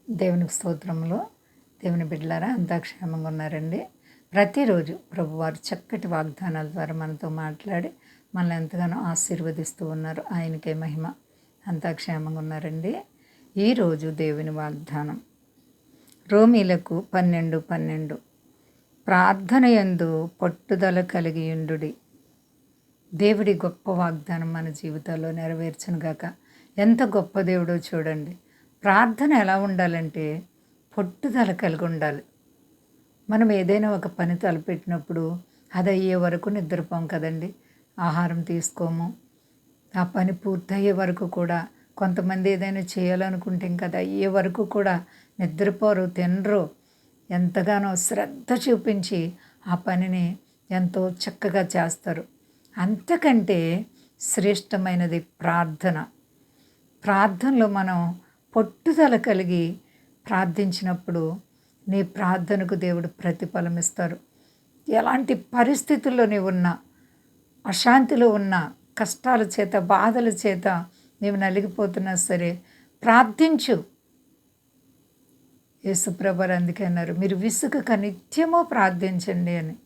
దేవునికి స్తోత్రములు. దేవుని బిడ్డలారా అంతా క్షేమంగా ఉన్నారండి. ప్రతిరోజు ప్రభువారు చక్కటి వాగ్దానాల ద్వారా మనతో మాట్లాడి మనల్ని ఎంతగానో ఆశీర్వదిస్తూ ఉన్నారు. ఆయనకే మహిమ. అంతా క్షేమంగా ఉన్నారండి. ఈరోజు దేవుని వాగ్దానం రోమీలకు 12:12 ప్రార్థన యందు పట్టుదల కలిగి ఉండుడి. దేవుడి గొప్ప వాగ్దానం మన జీవితాల్లో నెరవేర్చునుగాక. ఎంత గొప్ప దేవుడో చూడండి. ప్రార్థన ఎలా ఉండాలంటే పట్టుదల కలిగి ఉండాలి. మనం ఏదైనా ఒక పని తలపెట్టినప్పుడు అది అయ్యే వరకు నిద్రపోం కదండి. ఆహారం తీసుకోము. ఆ పని పూర్తయ్యే వరకు కూడా కొంతమంది ఏదైనా చేయాలనుకుంటే ఇంకా అది అయ్యే వరకు కూడా నిద్రపోరు, తినరు. ఎంతగానో శ్రద్ధ చూపించి ఆ పనిని ఎంతో చక్కగా చేస్తారు. అంతకంటే శ్రేష్టమైనది ప్రార్థన. ప్రార్థనలో మనం పట్టుదల కలిగి ప్రార్థించినప్పుడు నీ ప్రార్థనకు దేవుడు ప్రతిఫలం ఇస్తారు. ఎలాంటి పరిస్థితుల్లో నీవు ఉన్నా, అశాంతిలో ఉన్నా, కష్టాల చేత బాధల చేత నీవు నలిగిపోతున్నా సరే ప్రార్థించు. యేసుప్రభువారు అందుకే అన్నారు, మీరు విసుగక నిత్యము ప్రార్థించండి అని.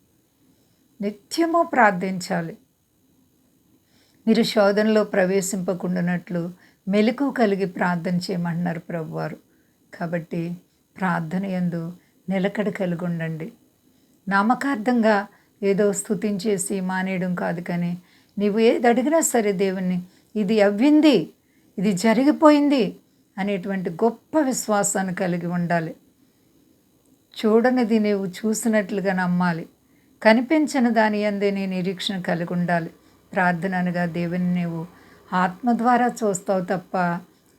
నిత్యము ప్రార్థించాలి. మీరు శోధనలో ప్రవేశింపకుండానట్లు మెలకువ కలిగి ప్రార్థన చేయమంటున్నారు ప్రభువారు. కాబట్టి ప్రార్థన యందు నిలకడ కలిగి ఉండండి. నామకార్థంగా ఏదో స్తుతించేసి మానేయడం కాదు, కానీ నీవు ఏది అడిగినా సరే దేవుణ్ణి ఇది అవ్వింది, ఇది జరిగిపోయింది అనేటువంటి గొప్ప విశ్వాసాన్ని కలిగి ఉండాలి. చూడనిది నీవు చూసినట్లుగా నమ్మాలి. కనిపించిన దాని యందే నీ నిరీక్షణ కలిగి ఉండాలి. ప్రార్థన అనగా దేవుని నీవు ఆత్మ ద్వారా చూస్తావు తప్ప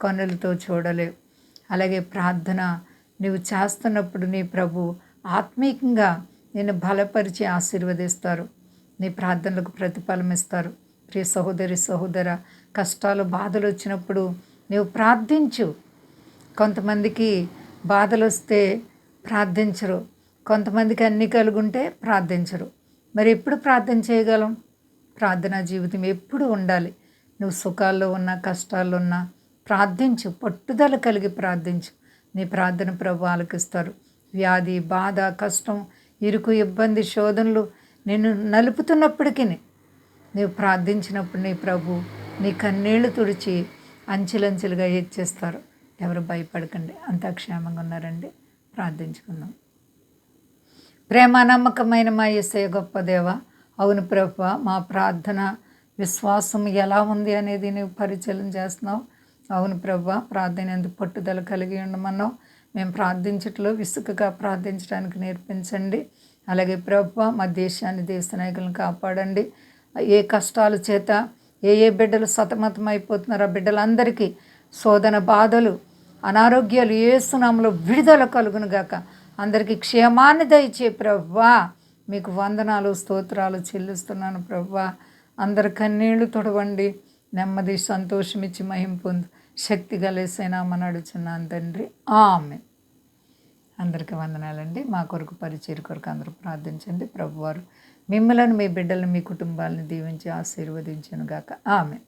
కన్నులతో చూడలేవు. అలాగే ప్రార్థన నీవు చేస్తున్నప్పుడు నీ ప్రభు ఆత్మీయంగా నిన్ను బలపరిచి ఆశీర్వదిస్తారు. నీ ప్రార్థనలకు ప్రతిఫలం ఇస్తారు. ప్రియ సహోదరి సహోదర, కష్టాలు బాధలు వచ్చినప్పుడు నీవు ప్రార్థించు. కొంతమందికి బాధలు వస్తే ప్రార్థించరు, కొంతమందికి అన్నీ కలుగుంటే ప్రార్థించరు. మరి ఎప్పుడు ప్రార్థన చేయగలం? ప్రార్థనా జీవితం ఎప్పుడు ఉండాలి. నువ్వు సుఖాల్లో ఉన్నా, కష్టాల్లో ఉన్నా ప్రార్థించు. పట్టుదల కలిగి ప్రార్థించు. నీ ప్రార్థన ప్రభు ఆలకిస్తారు. వ్యాధి, బాధ, కష్టం, ఇరుకు, ఇబ్బంది, శోధనలు నిన్ను నలుపుతున్నప్పటికీ నీవు ప్రార్థించినప్పుడు నీ ప్రభు నీ కన్నీళ్లు తుడిచి అంచెలంచెలుగా హెచ్చిస్తారు. ఎవరు భయపడకండి. అంతా క్షేమంగా ఉన్నారండి. ప్రార్థించుకుందాం. ప్రేమ నమ్మకమైన మా యేసయ్య గొప్ప దేవ, అవును ప్రభువా, మా ప్రార్థన విశ్వాసం ఎలా ఉంది అనేది నువ్వు పరిచయం చేస్తున్నావు. అవును ప్రభువా, ప్రార్థన ఎందుకు పట్టుదల కలిగి ఉండమన్నావు. మేము ప్రార్థించట్లో విసుకగా ప్రార్థించడానికి నేర్పించండి. అలాగే ప్రభువా, మా దేశాన్ని, దేశ నాయకులను కాపాడండి. ఏ కష్టాల చేత ఏ బిడ్డలు సతమతం అయిపోతున్నారో ఆ బిడ్డలందరికీ శోధన, బాధలు, అనారోగ్యాలు యేసు నామములో విడుదల కలుగును గాక. అందరికీ క్షేమాన్ని దయచే ప్రభువా, మీకు వందనాలు, స్తోత్రాలు చెల్లిస్తున్నాను ప్రభువా. అందరి కన్నీళ్లు తొడవండి, నెమ్మది, సంతోషం ఇచ్చి మహిమ పొందు. శక్తి గలేసైనామని అడుగుచున్నాను తండ్రి, ఆమేన్. అందరికీ వందనాలండి. మా కొరకు పరిచయ కొరకు అందరూ ప్రార్థించండి. ప్రభువారు మిమ్మలను, మీ బిడ్డలను, మీ కుటుంబాలను దీవించి ఆశీర్వదించును గాక. ఆమేన్.